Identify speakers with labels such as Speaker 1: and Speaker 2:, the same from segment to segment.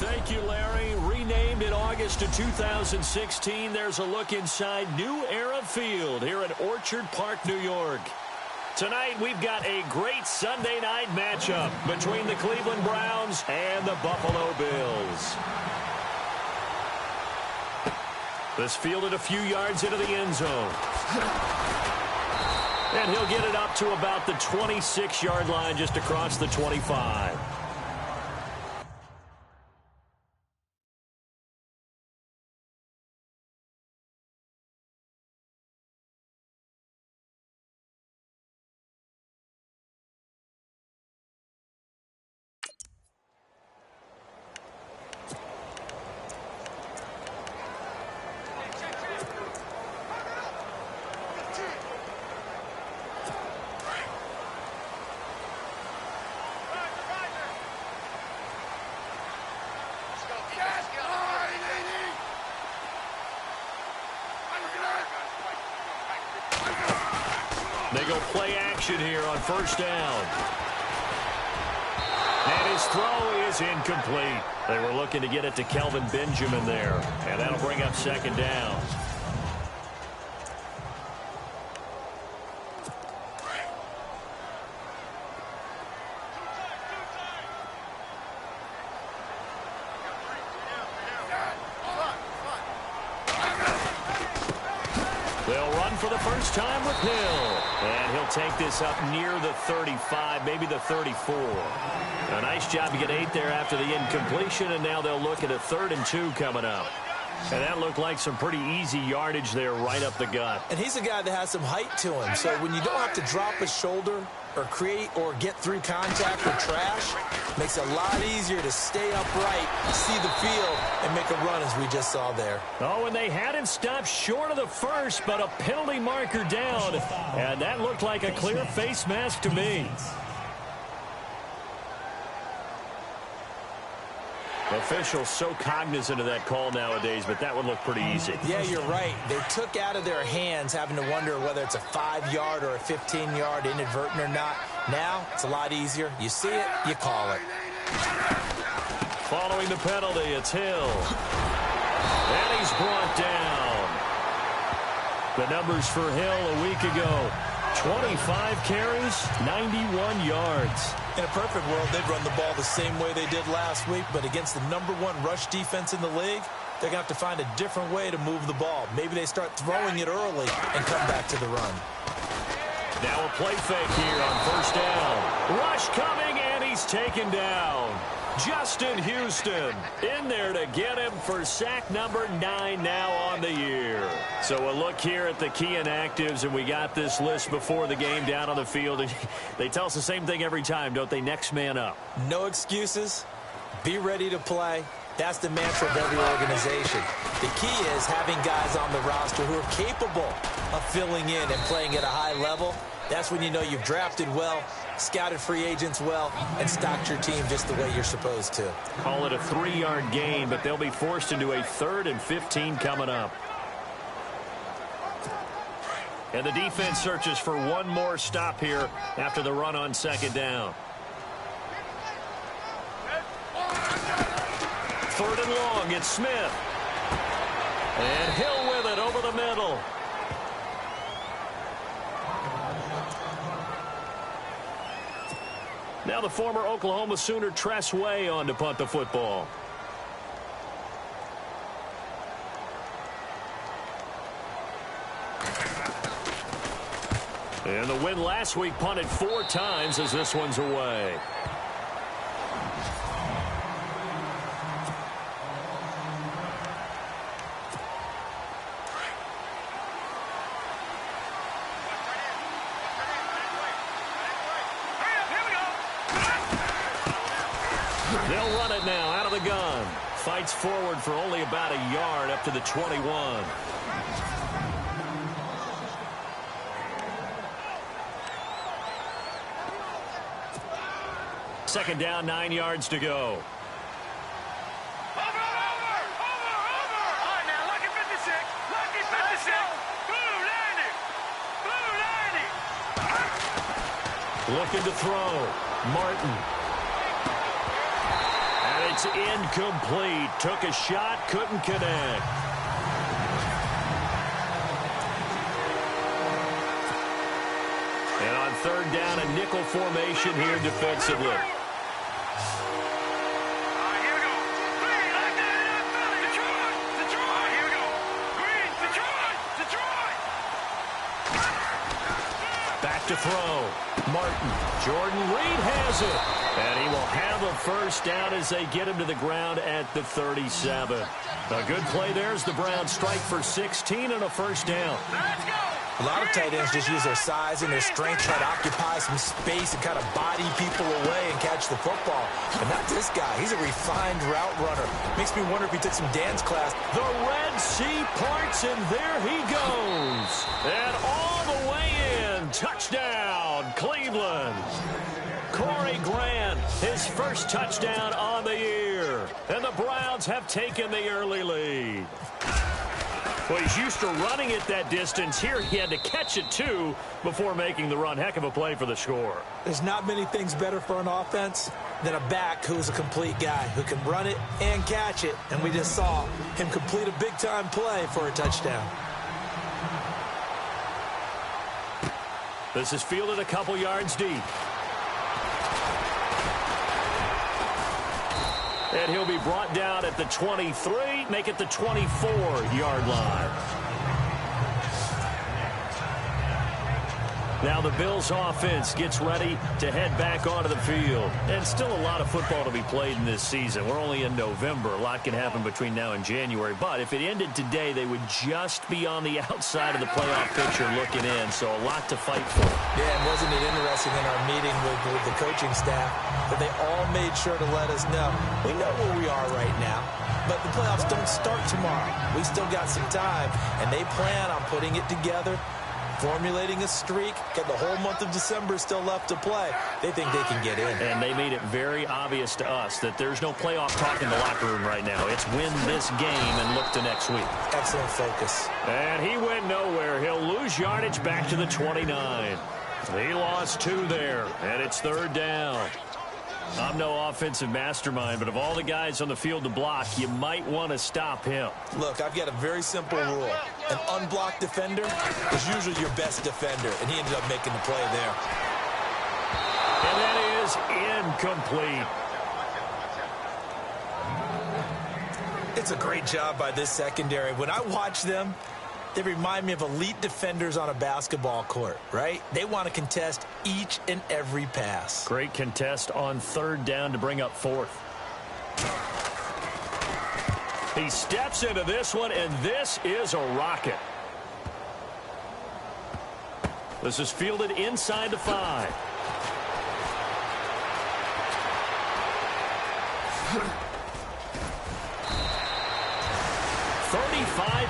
Speaker 1: Thank you, Larry. Renamed in August of 2016, there's a look inside New Era Field here at Orchard Park, New York. Tonight, we've got a great Sunday night matchup between the Cleveland Browns and the Buffalo Bills. This fielded a few yards into the end zone. And he'll get it up to about the 26-yard line, just across the 25. They go play action here on first down. And his throw is incomplete. They were looking to get it to Kelvin Benjamin there. And that'll bring up second down. They'll run for the first time with Hill. And he'll take this up near the 35, maybe the 34. A nice job to get 8 there after the incompletion, and now they'll look at a 3rd and 2 coming up. And that looked like some pretty easy yardage there right up the gut.
Speaker 2: And he's a guy that has some height to him, so when you don't have to drop a shoulder or create or get through contact or trash, makes it a lot easier to stay upright, see the field, and make a run as we just saw there.
Speaker 1: Oh, and they had him stopped short of the first, but a penalty marker down. And that looked like a clear face mask to me. Officials so cognizant of that call nowadays, but that would look pretty easy.
Speaker 2: Yeah, you're right. They took out of their hands having to wonder whether it's a 5-yard or a 15-yard inadvertent or not. Now, it's a lot easier. You see it, you call it.
Speaker 1: Following the penalty, it's Hill. And he's brought down. The numbers for Hill a week ago. 25 carries, 91 yards.
Speaker 2: In a perfect world, they'd run the ball the same way they did last week, but against the #1 rush defense in the league, they're going to have to find a different way to move the ball. Maybe they start throwing it early and come back to the run.
Speaker 1: Now a play fake here on first down. Rush coming, and he's taken down. Justin Houston in there to get him for sack number 9 now on the year. So a look here at the key inactives, and we got this list before the game down on the field. They tell us the same thing every time, don't they? Next man up.
Speaker 2: No excuses. Be ready to play. That's the mantra of every organization. The key is having guys on the roster who are capable of filling in and playing at a high level. That's when you know you've drafted well, scouted free agents well, and stocked your team just the way you're supposed to.
Speaker 1: Call it a 3-yard gain, but they'll be forced into a 3rd and 15 coming up. And the defense searches for one more stop here after the run on second down. 3rd and long, it's Smith. And Hill with it over the middle. Now the former Oklahoma Sooner Tress Way on to punt the football. And the win last week punted 4 times as this one's away. They'll run it now out of the gun. Fights forward for only about a yard up to the 21. Second down, 9 yards to go. Looking to throw. Martin. And he it's incomplete. Took a shot, couldn't connect. And on third down, a nickel formation here defensively. Back to throw. Martin. Jordan Reed has it. And he will have a first down as they get him to the ground at the 37. A good play there as the Browns strike for 16 and a first down.
Speaker 2: Let's go. A lot of tight ends just use their size and their strength, try to occupy some space and kind of body people away and catch the football. But not this guy. He's a refined route runner. Makes me wonder if he took some dance class.
Speaker 1: The Red Sea parts, and there he goes. And all the way in. Touchdown, Cleveland. Corey Grant, his first touchdown on the year. And the Browns have taken the early lead. Well, he's used to running it that distance. Here he had to catch it, too, before making the run. Heck of a play for the score.
Speaker 2: There's not many things better for an offense than a back who's a complete guy, who can run it and catch it. And we just saw him complete a big-time play for a touchdown.
Speaker 1: This is fielded a couple yards deep. And he'll be brought down at the 23, make it the 24-yard line. Now the Bills offense gets ready to head back onto the field. And still a lot of football to be played in this season. We're only in November. A lot can happen between now and January. But if it ended today, they would just be on the outside of the playoff picture looking in. So a lot to fight for.
Speaker 2: Yeah, and wasn't it interesting in our meeting with the coaching staff that they all made sure to let us know, we know where we are right now, but the playoffs don't start tomorrow. We still got some time, and they plan on putting it together, formulating a streak, got the whole month of December still left to play. They think they can get in.
Speaker 1: And they made it very obvious to us that there's no playoff talk in the locker room right now. It's win this game and look to next week.
Speaker 2: Excellent focus.
Speaker 1: And he went nowhere. He'll lose yardage back to the 29. He lost 2 there, and it's third down. I'm no offensive mastermind, but of all the guys on the field to block, you might want to stop him.
Speaker 2: Look, I've got a very simple rule. An unblocked defender is usually your best defender, and he ended up making the play there.
Speaker 1: And that is incomplete.
Speaker 2: It's a great job by this secondary. When I watch them, they remind me of elite defenders on a basketball court, right? They want to contest each and every pass.
Speaker 1: Great contest on third down to bring up fourth. He steps into this one, and this is a rocket. This is fielded inside the 5.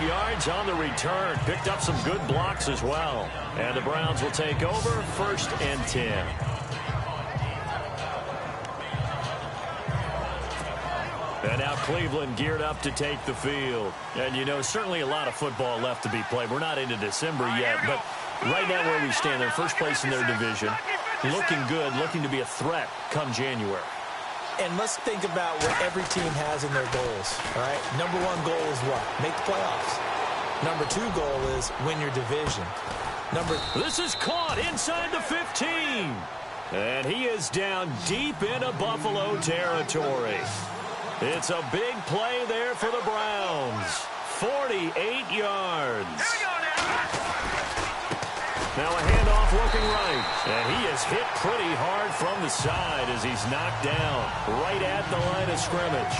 Speaker 1: Yards on the return. Picked up some good blocks as well. And the Browns will take over, 1st and 10. And now Cleveland geared up to take the field. And, you know, certainly a lot of football left to be played. We're not into December yet, but right now where we stand, they're first place in their division. Looking good, looking to be a threat come January.
Speaker 2: And let's think about what every team has in their goals, all right? Number 1 goal is what? Make the playoffs. Number 2 goal is win your division.
Speaker 1: This is caught inside the 15. And he is down deep into Buffalo territory. It's a big play there for the Browns. 48 yards. Now a handoff looking right. And he is hit pretty hard from the side as he's knocked down right at the line of scrimmage.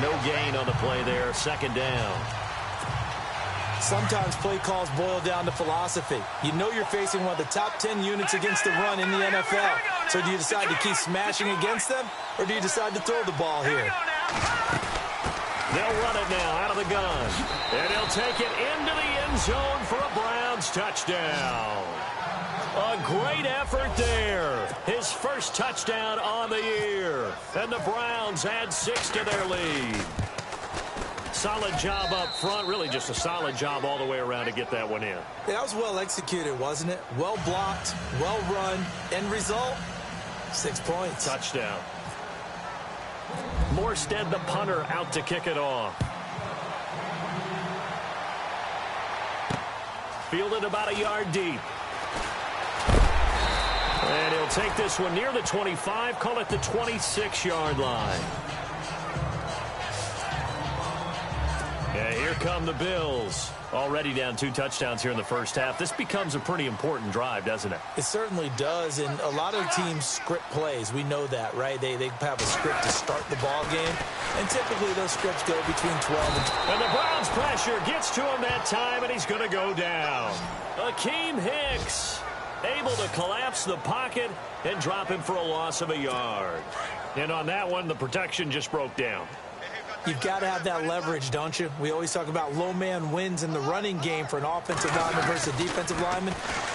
Speaker 1: No gain on the play there. 2nd down.
Speaker 2: Sometimes play calls boil down to philosophy. You know you're facing one of the top 10 units against the run in the NFL. So do you decide to keep smashing against them, or do you decide to throw the ball here?
Speaker 1: They'll run it now out of the gun. And he'll take it into the end zone for a Browns touchdown. A great effort there. His first touchdown on the year. And the Browns add 6 to their lead. Solid job up front. Really just a solid job all the way around to get that one in.
Speaker 2: Yeah, that was well executed, wasn't it? Well blocked, well run. End result, 6 points.
Speaker 1: Touchdown. More Morstead, the punter, out to kick it off. Fielded about a yard deep. And he'll take this one near the 25, call it the 26-yard line. Yeah, here come the Bills. Already down 2 touchdowns here in the first half. This becomes a pretty important drive, doesn't it?
Speaker 2: It certainly does, and a lot of teams script plays. We know that, right? They have a script to start the ball game, and typically those scripts go between 12 and 20.
Speaker 1: And the Browns' pressure gets to him that time, and he's going to go down. Akeem Hicks able to collapse the pocket and drop him for a loss of a yard. And on that one, the protection just broke down.
Speaker 2: You've got to have that leverage, don't you? We always talk about low man wins in the running game for an offensive lineman versus a defensive lineman.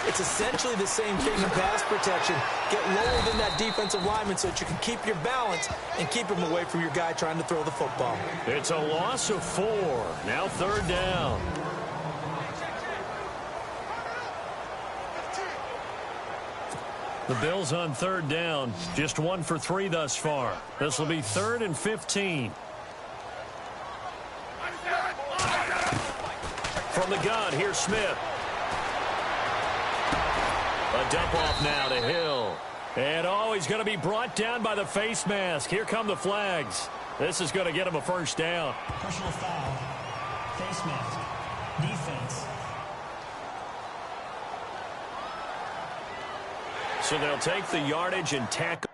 Speaker 2: It's essentially the same thing in pass protection. Get lower than that defensive lineman so that you can keep your balance and keep him away from your guy trying to throw the football.
Speaker 1: It's a loss of 4. Now 3rd down. The Bills on 3rd down. Just 1 for 3 thus far. This will be 3rd and 15. From the gun, here's Smith. A dump off now to Hill. And he's going to be brought down by the face mask. Here come the flags. This is going to get him a first down.
Speaker 3: Personal foul. Face mask. Defense.
Speaker 1: So they'll take the yardage and tackle.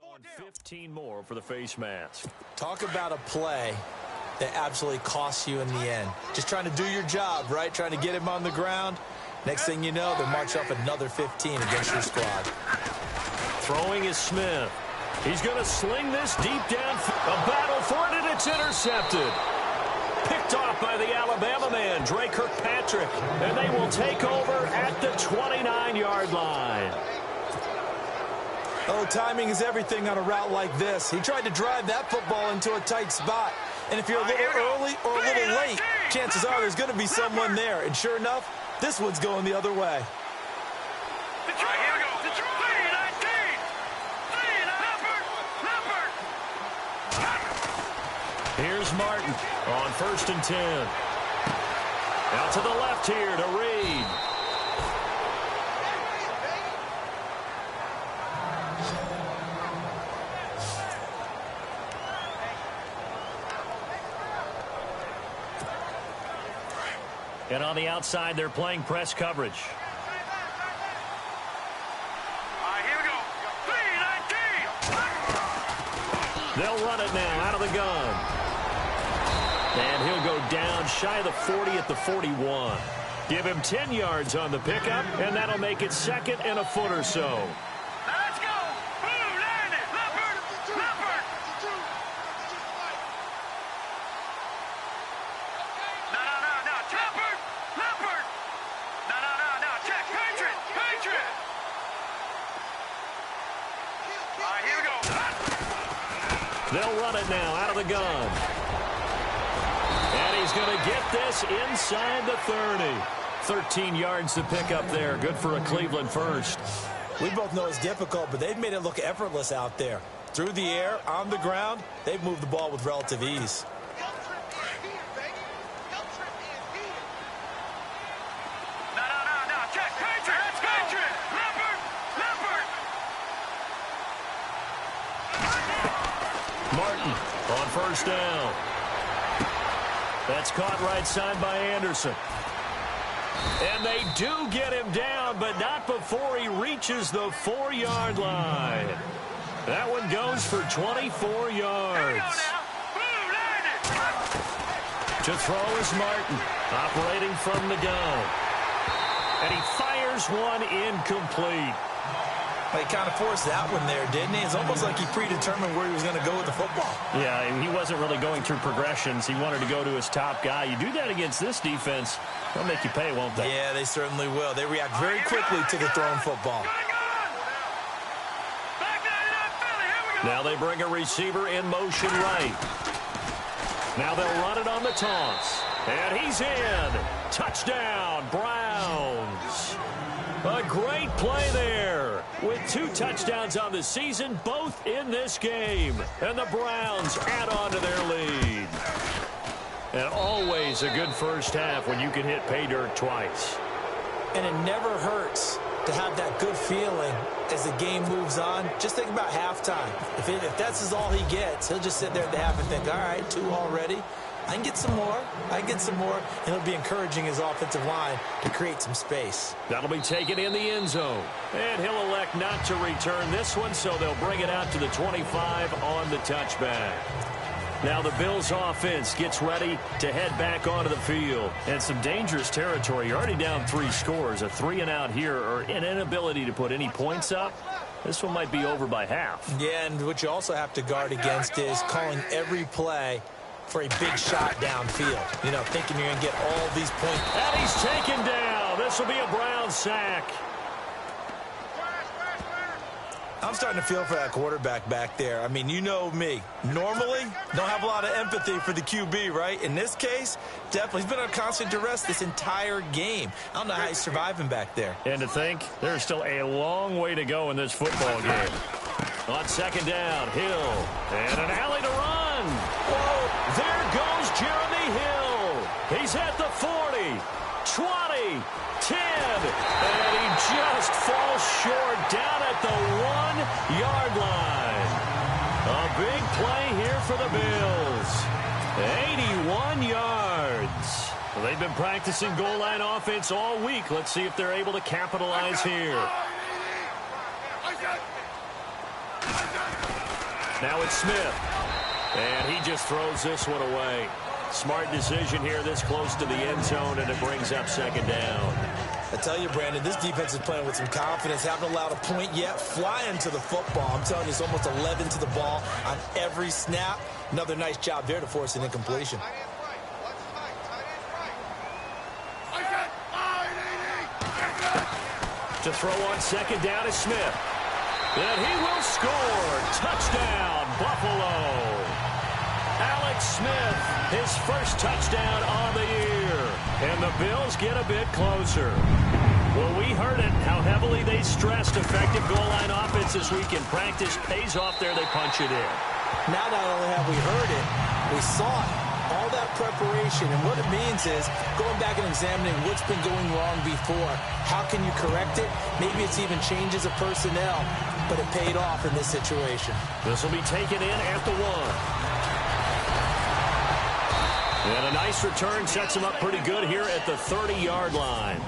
Speaker 1: On 15 more for the face mask.
Speaker 2: Talk about a play that absolutely costs you in the end. Just trying to do your job, right? Trying to get him on the ground. Next thing you know, they'll march up another 15 against your squad.
Speaker 1: Throwing is Smith. He's going to sling this deep down. A battle for it, and it's intercepted. Picked off by the Alabama man, Dre Kirkpatrick. And they will take over at the 29-yard line.
Speaker 2: Oh, timing is everything on a route like this. He tried to drive that football into a tight spot. And if you're a little early or a little late, chances are there's going to be someone there. And sure enough, this one's going the other way.
Speaker 1: Here's Martin on 1st and 10. Out to the left here to Reed. And on the outside, they're playing press coverage.
Speaker 4: Here we go. 3-19.
Speaker 1: They'll run it now out of the gun. And he'll go down shy of the 40 at the 41. Give him 10 yards on the pickup, and that'll make it 2nd and a foot or so.
Speaker 4: Let's go. Boom, land it. Leopard. Leopard. No. Leopard. Leopard. No. Check. Patriot. Here we go.
Speaker 1: They'll run it now out of the gun. And he's going to get this inside the 30. 13 yards to pick up there. Good for a Cleveland first.
Speaker 2: We both know it's difficult, but they've made it look effortless out there. Through the air, on the ground, they've moved the ball with relative ease.
Speaker 4: No. Check. Patriot. Patriot. Leopard.
Speaker 1: Martin on 1st down. That's caught right side by Anderson. And they do get him down, but not before he reaches the 4-yard line. That one goes for 24 yards. To throw is Martin, operating from the gun. And he fires one incomplete.
Speaker 2: He kind of forced that one there, didn't he? It's almost like he predetermined where he was going to go with the football.
Speaker 1: Yeah, he wasn't really going through progressions. He wanted to go to his top guy. You do that against this defense, they'll make you pay, won't they?
Speaker 2: Yeah, they certainly will. They react very quickly to the thrown football.
Speaker 1: Now they bring a receiver in motion right. Now they'll run it on the toss. And he's in. Touchdown, Browns. A great play there. With 2 touchdowns on the season, both in this game. And the Browns add on to their lead. And always a good first half when you can hit pay dirt twice.
Speaker 2: And it never hurts to have that good feeling as the game moves on. Just think about halftime. If that's all he gets, he'll just sit there at the half and think, all right, 2 already. I can get some more. I can get some more. And it'll be encouraging his offensive line to create some space.
Speaker 1: That'll be taken in the end zone. And he'll elect not to return this one, so they'll bring it out to the 25 on the touchback. Now the Bills offense gets ready to head back onto the field. And some dangerous territory. You're already down 3 scores. A 3-and-out here, or an inability to put any points up. This one might be over by half.
Speaker 2: Yeah, and what you also have to guard against is calling every play for a big shot downfield. You know, thinking you're going to get all these points.
Speaker 1: And he's taken down. This will be a Brown sack.
Speaker 2: I'm starting to feel for that quarterback back there. I mean, you know me. Normally, don't have a lot of empathy for the QB, right? In this case, definitely. He's been on constant duress this entire game. I don't know how he's surviving back there.
Speaker 1: And to think, there's still a long way to go in this football game. On second down, Hill. And an alley to run. Whoa, there goes Jeremy Hill. He's at the 40, 20, 10, and he just falls short down at the 1-yard line. A big play here for the Bills. 81 yards. Well, they've been practicing goal line offense all week. Let's see if they're able to capitalize here. Now it's Smith. And he just throws this one away. Smart decision here this close to the end zone, and it brings up second down.
Speaker 2: I tell you, Brandon, this defense is playing with some confidence. Haven't allowed a point yet. Flying to the football. I'm telling you, it's almost 11 to the ball on every snap. Another nice job there to force an incompletion.
Speaker 1: To throw on second down is Smith. And he will score. Touchdown, Buffalo. Alex Smith, his first touchdown on the year. And the Bills get a bit closer. Well, we heard it, how heavily they stressed effective goal line offense this week in practice. Pays off there, they punch it in.
Speaker 2: Now not only have we heard it, we saw it. All that preparation, and what it means is going back and examining what's been going wrong before. How can you correct it? Maybe it's even changes of personnel, but it paid off in this situation.
Speaker 1: This will be taken in at the 1. And a nice return sets him up pretty good here at the 30-yard line.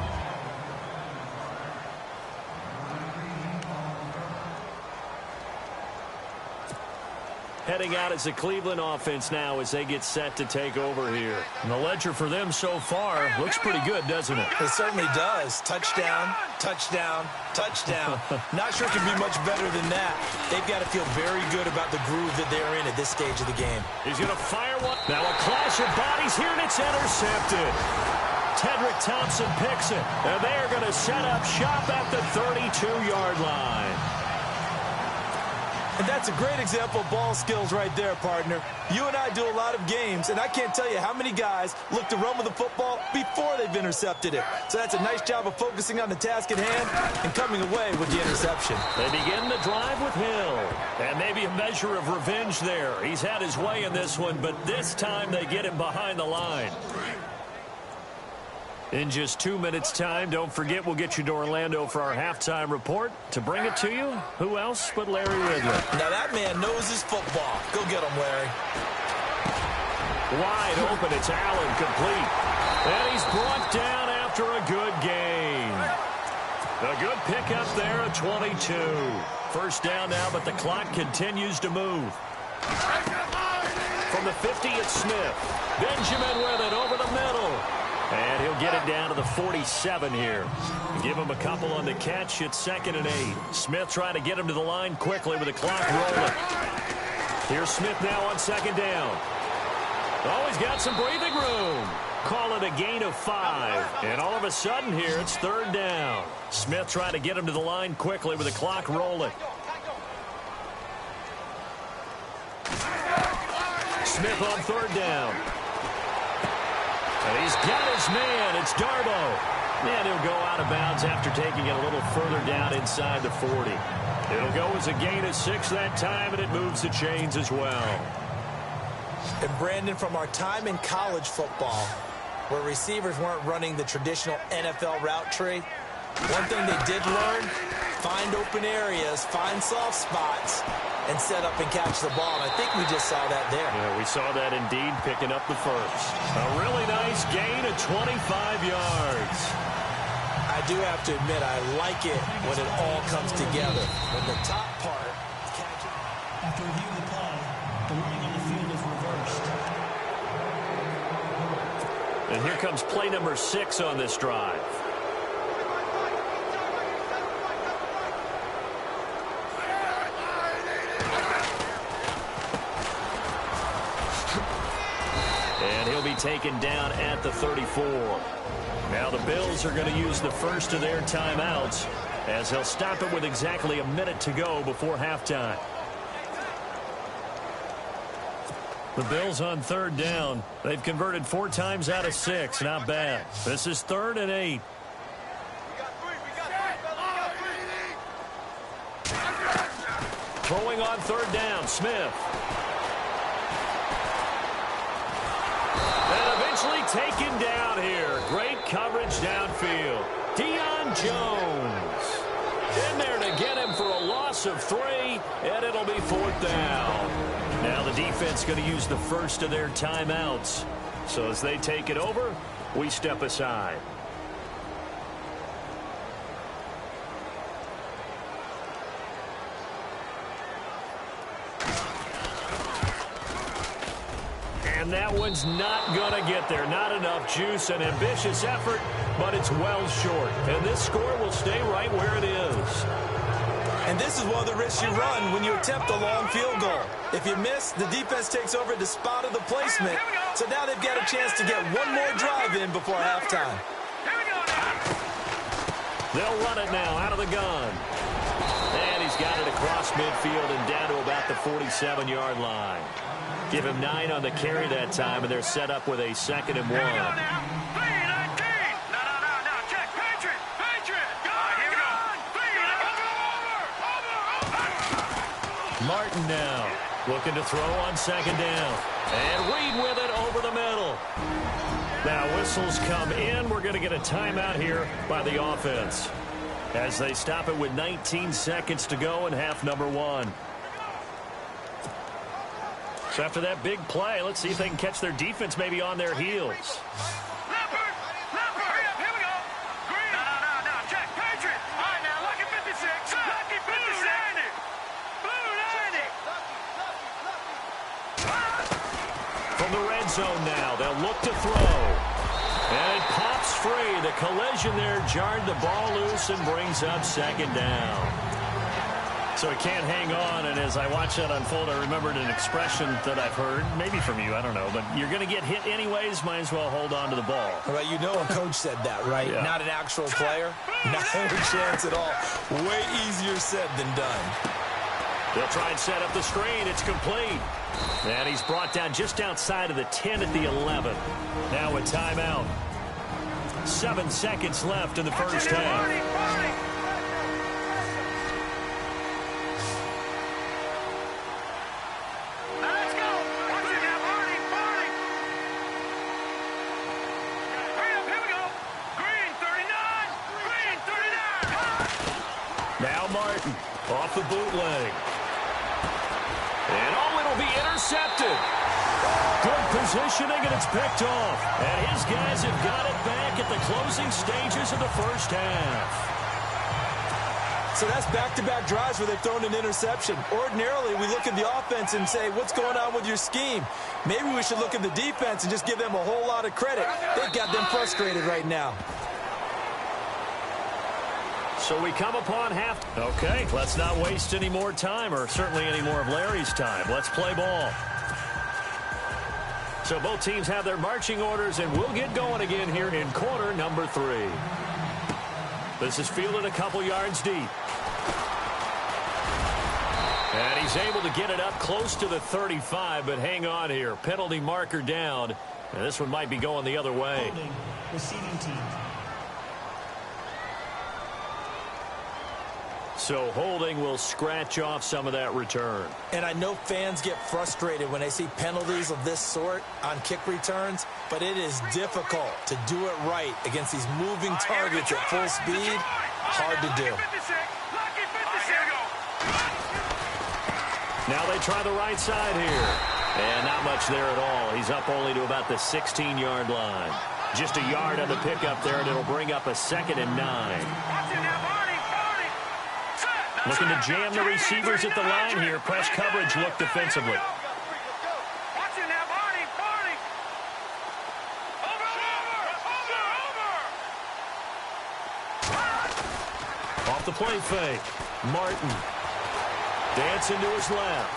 Speaker 1: Heading out as the Cleveland offense now as they get set to take over here. And the ledger for them so far looks pretty good, doesn't it?
Speaker 2: It certainly does. Touchdown, touchdown, touchdown. Not sure it can be much better than that. They've got to feel very good about the groove that they're in at this stage of the game.
Speaker 1: He's going to fire one. Now a clash of bodies here, and it's intercepted. Tedrick Thompson picks it. And they are going to set up shop at the 32-yard line.
Speaker 2: And that's a great example of ball skills right there, partner. You and I do a lot of games, and I can't tell you how many guys look to run with the football before they've intercepted it. So that's a nice job of focusing on the task at hand and coming away with the interception.
Speaker 1: They begin the drive with Hill. And maybe a measure of revenge there. He's had his way in this one, but this time they get him behind the line. In just 2 minutes' time, don't forget we'll get you to Orlando for our halftime report. To bring it to you, who else but Larry Ridley?
Speaker 2: Now that man knows his football. Go get him, Larry.
Speaker 1: Wide open, it's Allen, complete. And he's brought down after a good gain. A good pickup there at 22. First down now, but the clock continues to move. From the 50, it's Smith. Benjamin with it over the middle. And he'll get it down to the 47 here. Give him a couple on the catch. It's 2nd and 8. Smith trying to get him to the line quickly with the clock rolling. Here's Smith now on second down. Oh, he's got some breathing room. Call it a gain of 5. And all of a sudden here, it's 3rd down. Smith trying to get him to the line quickly with the clock rolling. Smith on third down. And he's got his man. It's Darboh. And he'll go out of bounds after taking it a little further down inside the 40. It'll go as a gain of 6 that time, and it moves the chains as well.
Speaker 2: And Brandon, from our time in college football, where receivers weren't running the traditional NFL route tree, one thing they did learn, find open areas, find soft spots, and set up and catch the ball. And I think we just saw that there.
Speaker 1: Yeah, we saw that indeed, picking up the first. A really nice gain of 25 yards.
Speaker 2: I do have to admit, I like it when it all comes together. When the top part catches.
Speaker 3: After reviewing the play, the running on the field is reversed.
Speaker 1: And here comes play number 6 on this drive. And he'll be taken down at the 34. Now the Bills are going to use the first of their timeouts as they'll stop it with exactly a minute to go before halftime. The Bills on third down. They've converted 4 times out of 6. Not bad. This is 3rd and 8. Throwing on third down, Smith. And eventually taken down here. Great coverage downfield. Deion Jones in there to get him for a loss of 3, and it'll be 4th down. Now the defense going to use the first of their timeouts. So as they take it over, we step aside. And that one's not going to get there. Not enough juice. An ambitious effort, but it's well short. And this score will stay right where it is.
Speaker 2: And this is one of the risks you run when you attempt a long field goal. If you miss, the defense takes over the spot of the placement. So now they've got a chance to get one more drive in before halftime.
Speaker 1: They'll run it now out of the gun. And he's got it across midfield and down to about the 47-yard line. Give him 9 on the carry that time, and they're set up with a 2nd and 1. Martin now looking to throw on 2nd down. And Reed with it over the middle. Now whistles come in. We're going to get a timeout here by the offense as they stop it with 19 seconds to go in half number 1. So after that big play, let's see if they can catch their defense maybe on their heels. From the red zone now, they'll look to throw. And it pops free. The collision there jarred the ball loose and brings up 2nd down. So he can't hang on, and as I watch that unfold, I remembered an expression that I've heard, maybe from you, I don't know, but you're going to get hit anyways, might as well hold on to the ball.
Speaker 2: Well, you know a coach said that, right?
Speaker 1: Yeah.
Speaker 2: Not an actual player. Not a chance at all. Way easier said than done.
Speaker 1: They'll try and set up the screen. It's complete. And he's brought down just outside of the 10 at the 11. Now a timeout. 7 seconds left in the first half. Now Martin off the bootleg. And it'll be intercepted. Good positioning, and it's picked off. And his guys have got it back at the closing stages of the first half.
Speaker 2: So that's back-to-back drives where they've thrown an interception. Ordinarily, we look at the offense and say, what's going on with your scheme? Maybe we should look at the defense and just give them a whole lot of credit. They've got them frustrated right now.
Speaker 1: So we come upon half. Okay, let's not waste any more time, or certainly any more of Larry's time. Let's play ball. So both teams have their marching orders, and we'll get going again here in quarter number 3. This is fielded a couple yards deep. And he's able to get it up close to the 35, but hang on here. Penalty marker down. And this one might be going the other way.
Speaker 3: Holding, receiving team.
Speaker 1: So holding will scratch off some of that return.
Speaker 2: And I know fans get frustrated when they see penalties of this sort on kick returns, but it is difficult to do it right against these moving targets at full speed. Hard to do.
Speaker 1: Now they try the right side here. And not much there at all. He's up only to about the 16-yard line. Just a yard on the pickup there, and it'll bring up a 2nd and 9. Looking to jam the receivers at the line here. Press coverage look defensively. Off the play fake. Martin. Dancing to his left.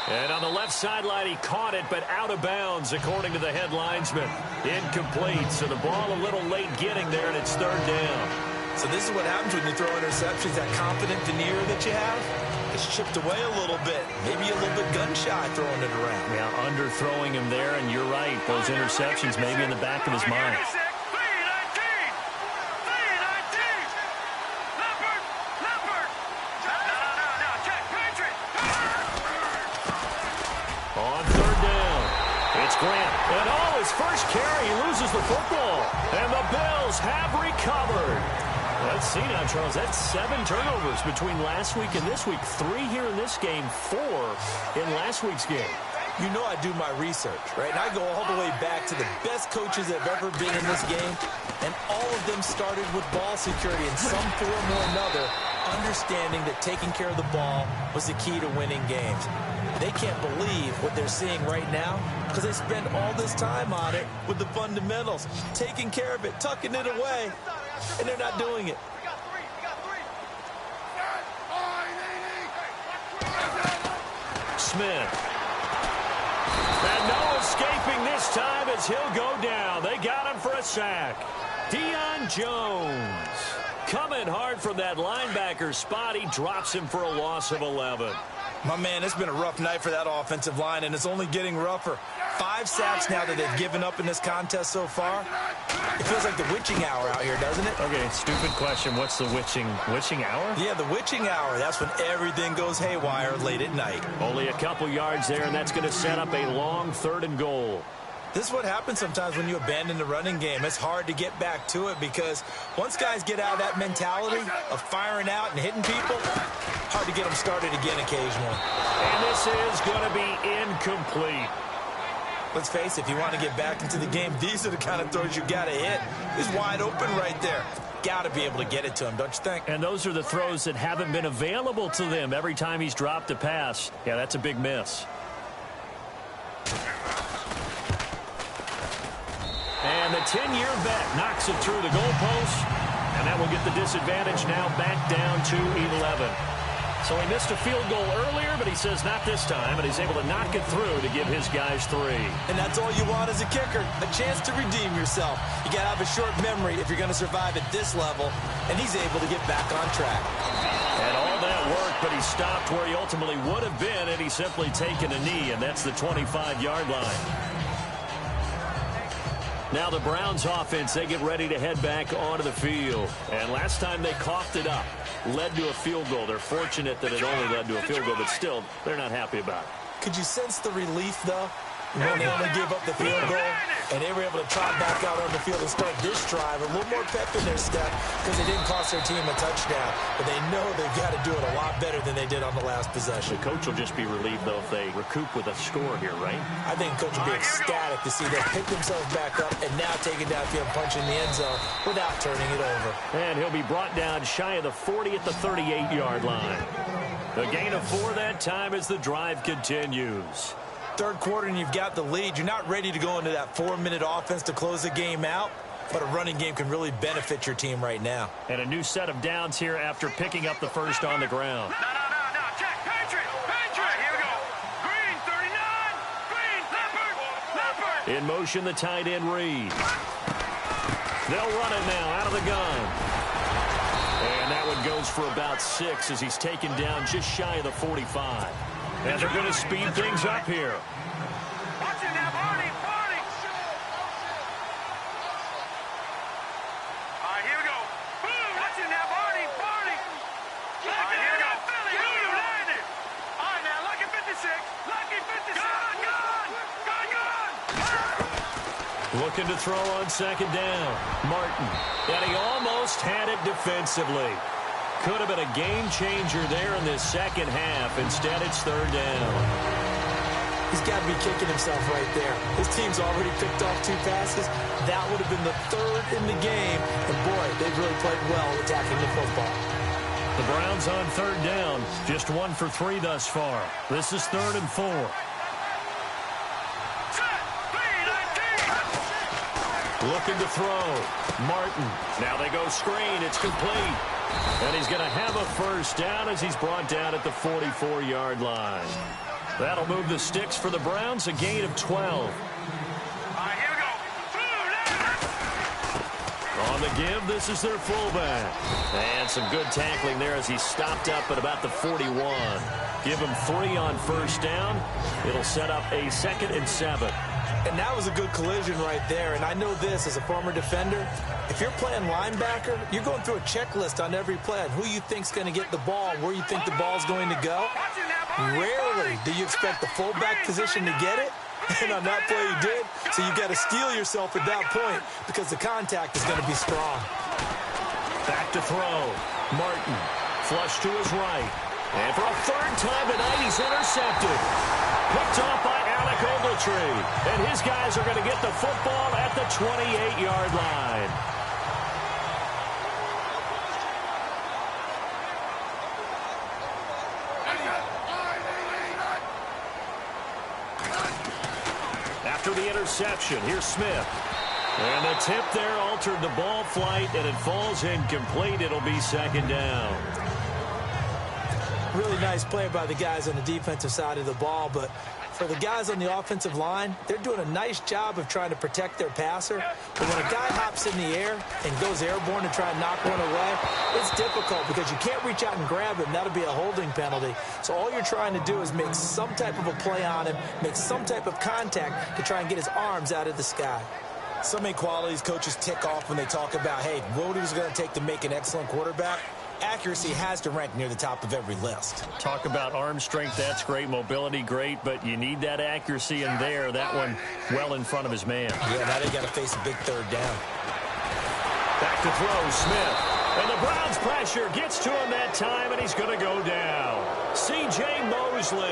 Speaker 1: And on the left sideline, he caught it, but out of bounds, according to the head linesman. Incomplete, so the ball a little late getting there, and it's 3rd down.
Speaker 2: So this is what happens when you throw interceptions. That confident veneer that you have, it's chipped away a little bit. Maybe a little bit gun-shy throwing it around.
Speaker 1: Yeah, underthrowing him there, and you're right. Those interceptions maybe in the back of his mind. On 3rd down, it's Grant. And his first carry, he loses the football. And the Bills have recovered. Let's see now, Charles. That's 7 turnovers between last week and this week. 3 here in this game, 4 in last week's game.
Speaker 2: You know I do my research, right? And I go all the way back to the best coaches that have ever been in this game. And all of them started with ball security in some form or another, understanding that taking care of the ball was the key to winning games. They can't believe what they're seeing right now because they spend all this time on it with the fundamentals, taking care of it, tucking it away, and they're not doing it.
Speaker 1: Smith. And no escaping this time as he'll go down. They got him for a sack. Deion Jones coming hard from that linebacker spot. He drops him for a loss of 11.
Speaker 2: My man, it's been a rough night for that offensive line, and it's only getting rougher. 5 sacks now that they've given up in this contest so far. It feels like the witching hour out here, doesn't it?
Speaker 1: Okay, stupid question. What's the witching hour?
Speaker 2: Yeah, the witching hour. That's when everything goes haywire late at night.
Speaker 1: Only a couple yards there, and that's going to set up a long 3rd and goal.
Speaker 2: This is what happens sometimes when you abandon the running game. It's hard to get back to it because once guys get out of that mentality of firing out and hitting people, hard to get them started again occasionally.
Speaker 1: And this is going to be incomplete.
Speaker 2: Let's face it, if you want to get back into the game, these are the kind of throws you got to hit. He's wide open right there. Got to be able to get it to him, don't you think?
Speaker 1: And those are the throws that haven't been available to them every time he's dropped a pass. Yeah, that's a big miss. And the 10-year vet knocks it through the goalpost. And that will get the disadvantage now back down to 11. So he missed a field goal earlier, but he says not this time. And he's able to knock it through to give his guys 3.
Speaker 2: And that's all you want as a kicker, a chance to redeem yourself. You got to have a short memory if you're going to survive at this level. And he's able to get back on track.
Speaker 1: And all that work, but he stopped where he ultimately would have been had he simply taken a knee, and that's the 25-yard line. Now the Browns offense, they get ready to head back onto the field. And last time they coughed it up, led to a field goal. They're fortunate that it only led to a field goal, but still, they're not happy about it.
Speaker 2: Could you sense the relief, though, when they only gave up the field goal and they were able to trot back out on the field and start this drive, a little more pep in their step because they didn't cost their team a touchdown, but they know they've got to do it a lot better than they did on the last possession.
Speaker 1: The coach will just be relieved, though, if they recoup with a score here, right?
Speaker 2: I think the coach will be ecstatic to see them pick themselves back up and now take it downfield and punch in the end zone without turning it over.
Speaker 1: And he'll be brought down shy of the 40 at the 38-yard line. A gain of 4 that time as the drive continues.
Speaker 2: 3rd quarter and you've got the lead. You're not ready to go into that 4-minute offense to close the game out, but a running game can really benefit your team right now.
Speaker 1: And a new set of downs here after picking up the first on the ground.
Speaker 4: No, check, Patriot, here we go. Green, 39, Green, Leopard.
Speaker 1: In motion, the tight end Reed. They'll run it now out of the gun. And And that one goes for about 6 as he's taken down just shy of the 45. And they're going to speed things up here.
Speaker 4: Watch it now, Barney. Barney. All right, here we go. Boom. Watch it now, Barney. Barney. All right, here we go. Philly, who you landed? All right, now, Lucky 56. Lucky 56. Gun.
Speaker 1: Looking to throw on second down. Martin. And he almost had it defensively. Could have been a game changer there in this second half. Instead, it's third down.
Speaker 2: He's got to be kicking himself right there. His team's already picked off 2 passes. That would have been the 3rd in the game. And, boy, they've really played well attacking the football.
Speaker 1: The Browns on third down. Just 1 for 3 thus far. This is 3rd and 4. Looking to throw. Martin. Now they go screen. It's complete. And he's going to have a first down as he's brought down at the 44-yard line. That'll move the sticks for the Browns, a gain of 12.
Speaker 4: All right, here we go.
Speaker 1: On the give, this is their fullback. And some good tackling there as he stopped up at about the 41. Give him 3 on first down. It'll set up a 2nd and 7.
Speaker 2: And that was a good collision right there. And I know this as a former defender. If you're playing linebacker, you're going through a checklist on every play on who you think's going to get the ball, where you think the ball's going to go. Rarely do you expect the fullback position to get it. And on that play, he did. So you've got to steel yourself at that point because the contact is going to be strong.
Speaker 1: Back to throw. Martin. Flush to his right. And for a 3rd time tonight, he's intercepted. Picked off by Alec Ogletree. And his guys are going to get the football at the 28-yard line. After the interception, here's Smith. And the tip there altered the ball flight, and it falls incomplete. It'll be 2nd down.
Speaker 2: Really nice play by the guys on the defensive side of the ball, but for the guys on the offensive line, they're doing a nice job of trying to protect their passer. But when a guy hops in the air and goes airborne to try and knock one away, it's difficult because you can't reach out and grab him. That'll be a holding penalty. So all you're trying to do is make some type of a play on him, make some type of contact to try and get his arms out of the sky. So many qualities coaches tick off when they talk about, hey, what is it going to take to make an excellent quarterback? Accuracy has to rank near the top of every list.
Speaker 1: Talk about arm strength, that's great. Mobility, great, but you need that accuracy in there. That one well in front of his man.
Speaker 2: Yeah, now they got to face a big 3rd down.
Speaker 1: Back to throw, Smith. And the Browns pressure gets to him that time, and he's going to go down. C.J. Mosley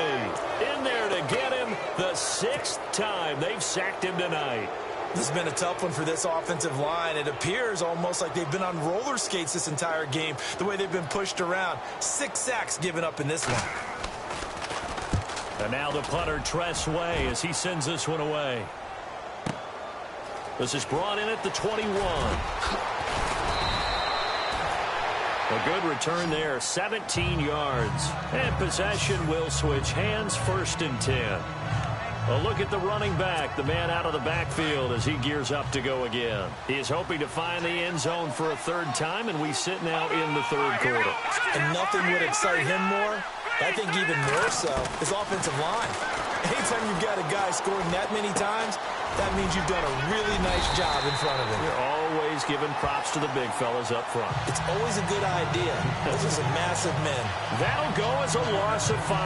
Speaker 1: in there to get him the 6th time they've sacked him tonight.
Speaker 2: This has been a tough one for this offensive line. It appears almost like they've been on roller skates this entire game, the way they've been pushed around. 6 sacks given up in this one.
Speaker 1: And now the punter, Tress Way, as he sends this one away. This is brought in at the 21. A good return there, 17 yards. And possession will switch hands, 1st and 10. A look at the running back, the man out of the backfield as he gears up to go again. He is hoping to find the end zone for a 3rd time, and we sit now in the 3rd quarter.
Speaker 2: And nothing would excite him more, I think even more so, is offensive line. Anytime you've got a guy scoring that many times, that means you've done a really nice job in front of him.
Speaker 1: You're always giving props to the big fellas up front.
Speaker 2: It's always a good idea. Those are some massive men.
Speaker 1: That'll go as a loss of 5.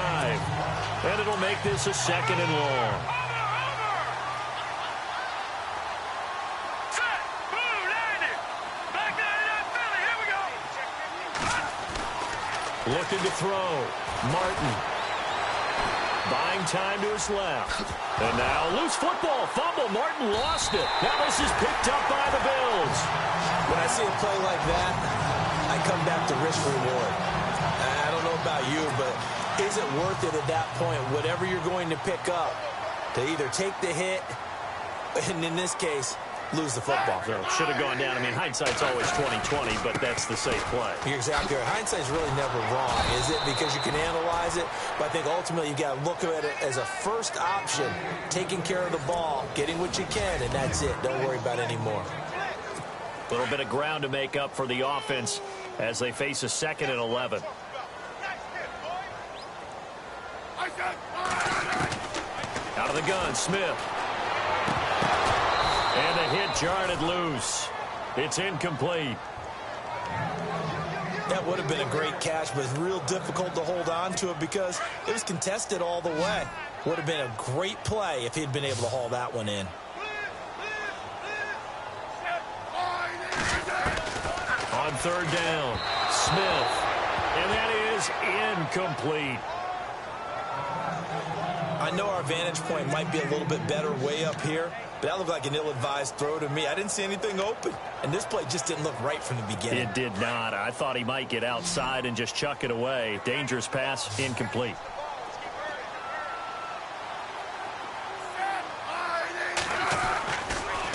Speaker 1: And it'll make this a 2nd and long.
Speaker 4: Set. Boom. Landed. Back down to that Philly. Here we go.
Speaker 1: Looking to throw. Martin. Buying time to his left. And now loose football. Fumble. Martin lost it. Now this is picked up by the Bills.
Speaker 2: When I see a play like that, I come back to risk reward. I don't know about you, but is it worth it at that point, whatever you're going to pick up, to either take the hit, and in this case, lose the football?
Speaker 1: So should have gone down. I mean, hindsight's always 20/20, but that's the safe play.
Speaker 2: You're exactly right. Hindsight's really never wrong, is it? Because you can analyze it, but I think ultimately you got to look at it as a first option, taking care of the ball, getting what you can, and that's it. Don't worry about it anymore.
Speaker 1: A little bit of ground to make up for the offense as they face a 2nd and 11. Out of the gun, Smith. And the hit jarred loose. It's incomplete.
Speaker 2: That would have been a great catch, but it's real difficult to hold on to it because it was contested all the way. Would have been a great play if he'd been able to haul that one in.
Speaker 1: On 3rd down, Smith. And that is incomplete.
Speaker 2: I know our vantage point might be a little bit better way up here, but that looked like an ill-advised throw to me. I didn't see anything open, and this play just didn't look right from the beginning.
Speaker 1: It did not. I thought he might get outside and just chuck it away. Dangerous pass, incomplete.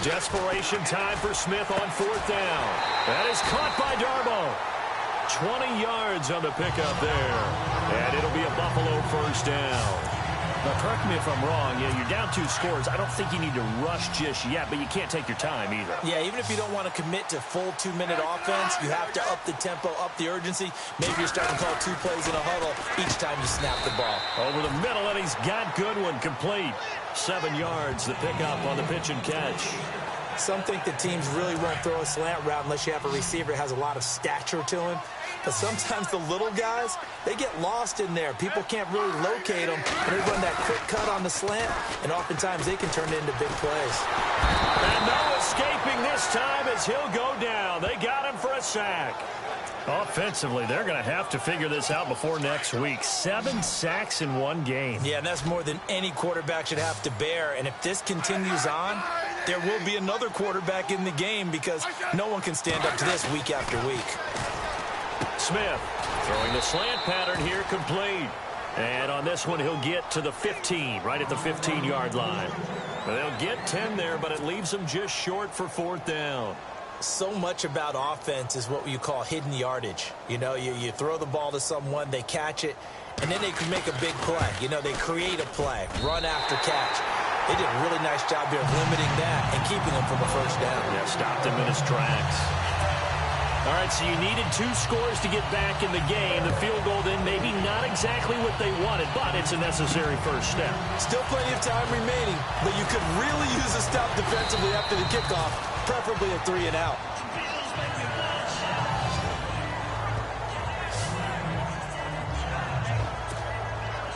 Speaker 1: Desperation time for Smith on 4th down. That is caught by Darboh. 20 yards on the pickup there. And it'll be a Buffalo 1st down. Now, correct me if I'm wrong. Yeah, you're down 2 scores. I don't think you need to rush just yet, but you can't take your time either.
Speaker 2: Yeah, even if you don't want to commit to full 2-minute offense, you have to up the tempo, up the urgency. Maybe you're starting to call 2 plays in a huddle each time you snap the ball.
Speaker 1: Over the middle, and he's got Goodwin complete. 7 yards, the pickup on the pitch and catch.
Speaker 2: Some think the teams really won't throw a slant route unless you have a receiver that has a lot of stature to him. But sometimes the little guys, they get lost in there. People can't really locate them, and they run that quick cut on the slant, and oftentimes they can turn it into big plays.
Speaker 1: And no escaping this time as he'll go down. They got him for a sack. Offensively, they're going to have to figure this out before next week. 7 sacks in 1 game.
Speaker 2: Yeah, and that's more than any quarterback should have to bear. And if this continues on, there will be another quarterback in the game because no one can stand up to this week after week.
Speaker 1: Smith throwing the slant pattern here, complete. And on this one, he'll get to the 15, right at the 15-yard line. They'll get 10 there, but it leaves them just short for 4th down.
Speaker 2: So much about offense is what you call hidden yardage. You know, you throw the ball to someone, they catch it, and then they can make a big play. You know, they create a play, run after catch. They did a really nice job here of limiting that and keeping him from a 1st down.
Speaker 1: Yeah, stopped him in his tracks. All right, so you needed 2 scores to get back in the game. The field goal then maybe not exactly what they wanted, but it's a necessary 1st step.
Speaker 2: Still plenty of time remaining, but you could really use a stop defensively after the kickoff, preferably a 3 and out.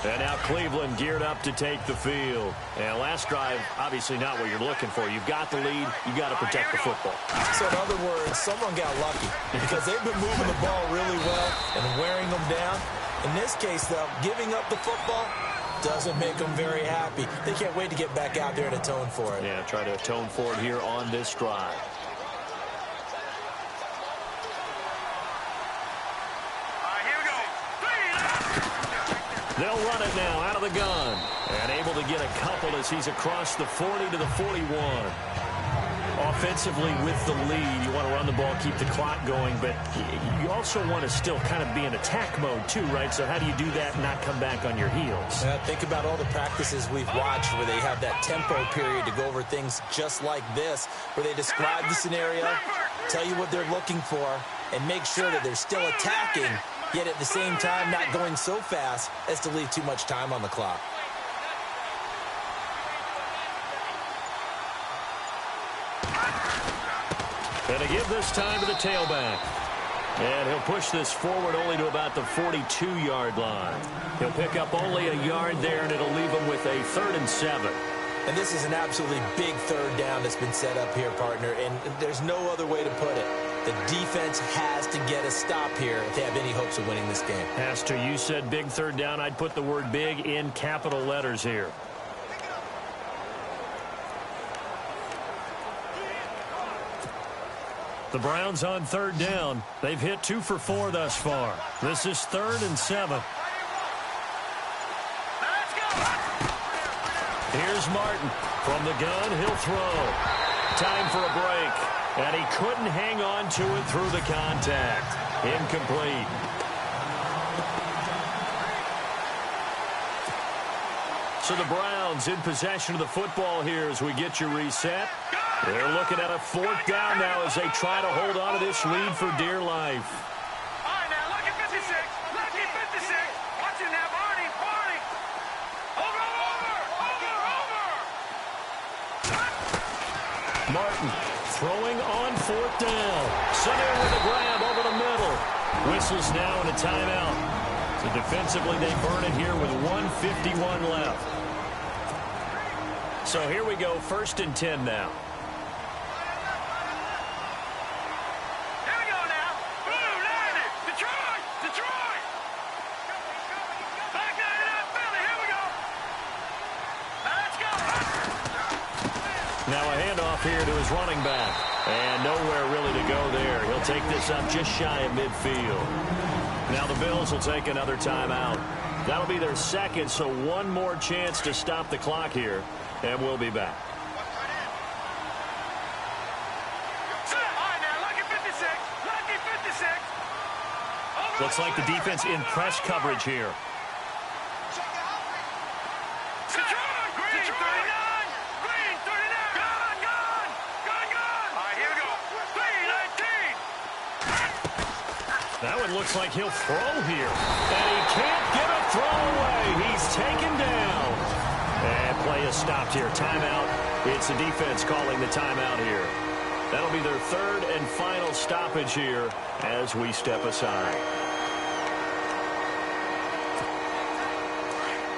Speaker 1: And now Cleveland geared up to take the field. And last drive, obviously not what you're looking for. You've got the lead. You've got to protect the football.
Speaker 2: So in other words, someone got lucky because they've been moving the ball really well and wearing them down. In this case, though, giving up the football doesn't make them very happy. They can't wait to get back out there and atone for it.
Speaker 1: Yeah, try to atone for it here on this drive. They'll run it now out of the gun. And able to get a couple as he's across the 40 to the 41. Offensively with the lead, you want to run the ball, keep the clock going, but you also want to still kind of be in attack mode too, right? So how do you do that and not come back on your heels?
Speaker 2: Think about all the practices we've watched where they have that tempo period to go over things just like this, where they describe the scenario, tell you what they're looking for, and make sure that they're still attacking, yet at the same time not going so fast as to leave too much time on the clock.
Speaker 1: And to give this time to the tailback. And he'll push this forward only to about the 42-yard line. He'll pick up only a yard there, and it'll leave him with a 3rd and 7.
Speaker 2: And this is an absolutely big 3rd down that's been set up here, partner, and there's no other way to put it. The defense has to get a stop here if they have any hopes of winning this game.
Speaker 1: Pastor, you said big 3rd down. I'd put the word big in capital letters here. The Browns on 3rd down. They've hit 2 for 4 thus far. This is 3rd and 7. Here's Martin. From the gun, he'll throw. Time for a break. And he couldn't hang on to it through the contact. Incomplete. So the Browns in possession of the football here as we get you reset. They're looking at a 4th down now as they try to hold on to this lead for dear life. Martin throwing on 4th down. Sanu with a grab over the middle. Whistles now and a timeout. So defensively, they burn it here with 1:51 left. So here we go, 1st and 10 now.
Speaker 4: Here we go now. Blue, landed. Detroit, Detroit. Back line it up, Philly. Here we go. Now let's go.
Speaker 1: Now a handoff here to his running back. And nowhere really to go there. He'll take this up just shy of midfield. Now the Bills will take another timeout. That'll be their 2nd, so one more chance to stop the clock here. And we'll be back.
Speaker 4: All right, now, lucky 56. Lucky 56.
Speaker 1: Looks like the defense in press coverage here.
Speaker 4: Detroit, Green 39. Green 39. Gone, gone. Gone, gone. All right, here we go. Green 19.
Speaker 1: That one looks like he'll throw here. And he can't get a throw away. He's taken down. And play is stopped here. Timeout. It's the defense calling the timeout here. That'll be their 3rd and final stoppage here as we step aside.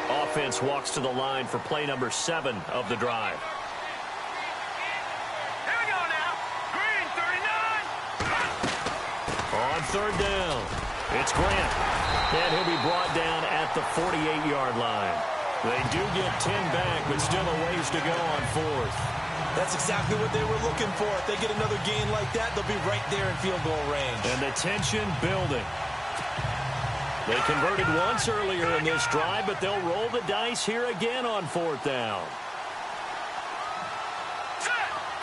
Speaker 1: Offense walks to the line for play number 7 of the drive.
Speaker 4: Here we go now. Green 39.
Speaker 1: On 3rd down, it's Grant. And he'll be brought down at the 48-yard line. They do get 10 back, but still a ways to go on 4th.
Speaker 2: That's exactly what they were looking for. If they get another gain like that, they'll be right there in field goal range.
Speaker 1: And the tension building. They converted once earlier in this drive, but they'll roll the dice here again on 4th down.
Speaker 4: Set.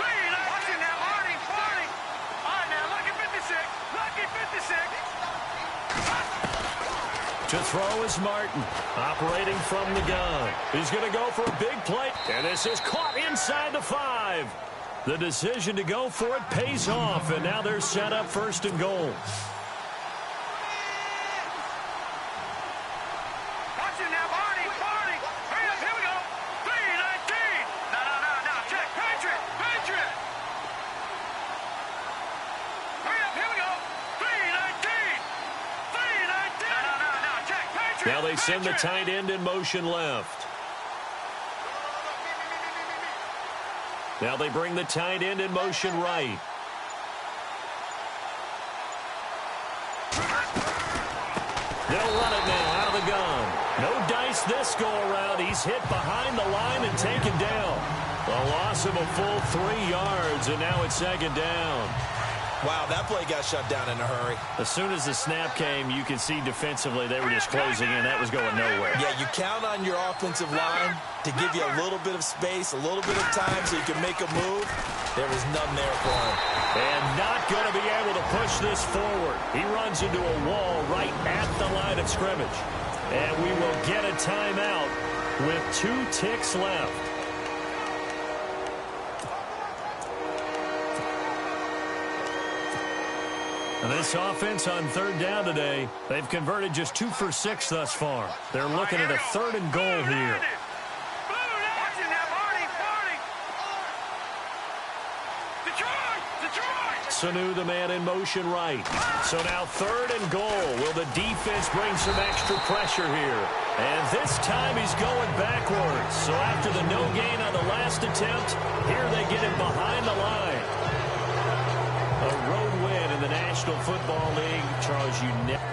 Speaker 4: Green. Watch it now. Arnie. Arnie. All right, now, lucky 56. Lucky 56.
Speaker 1: To throw is Martin, operating from the gun. He's going to go for a big play, and this is caught inside the 5. The decision to go for it pays off, and now they're set up 1st and goal.
Speaker 4: Watch it now, Arnie. Arnie. Hurry up, here we go. 3-19. No, check. Patriot. Hurry up, here we go. 3-19. 3-19. No, check. Patriot.
Speaker 1: Now they send the tight end in motion left. Now they bring the tight end in motion right. They'll run it now out of the gun. No dice this go around. He's hit behind the line and taken down. A loss of a full 3 yards, and now it's 2nd down.
Speaker 2: Wow, that play got shut down in a hurry.
Speaker 1: As soon as the snap came, you could see defensively they were just closing in. That was going nowhere.
Speaker 2: Yeah, you count on your offensive line to give you a little bit of space, a little bit of time so you can make a move. There was none there for him.
Speaker 1: And not going to be able to push this forward. He runs into a wall right at the line of scrimmage. And we will get a timeout with 2 ticks left. And this offense on 3rd down today, they've converted just 2 for 6 thus far. They're looking at a 3rd and goal here. Sanu, the man in motion right. So now 3rd and goal. Will the defense bring some extra pressure here? And this time he's going backwards. So after the no gain on the last attempt, here they get him behind the line. A road win in the National Football League. Charles, you never...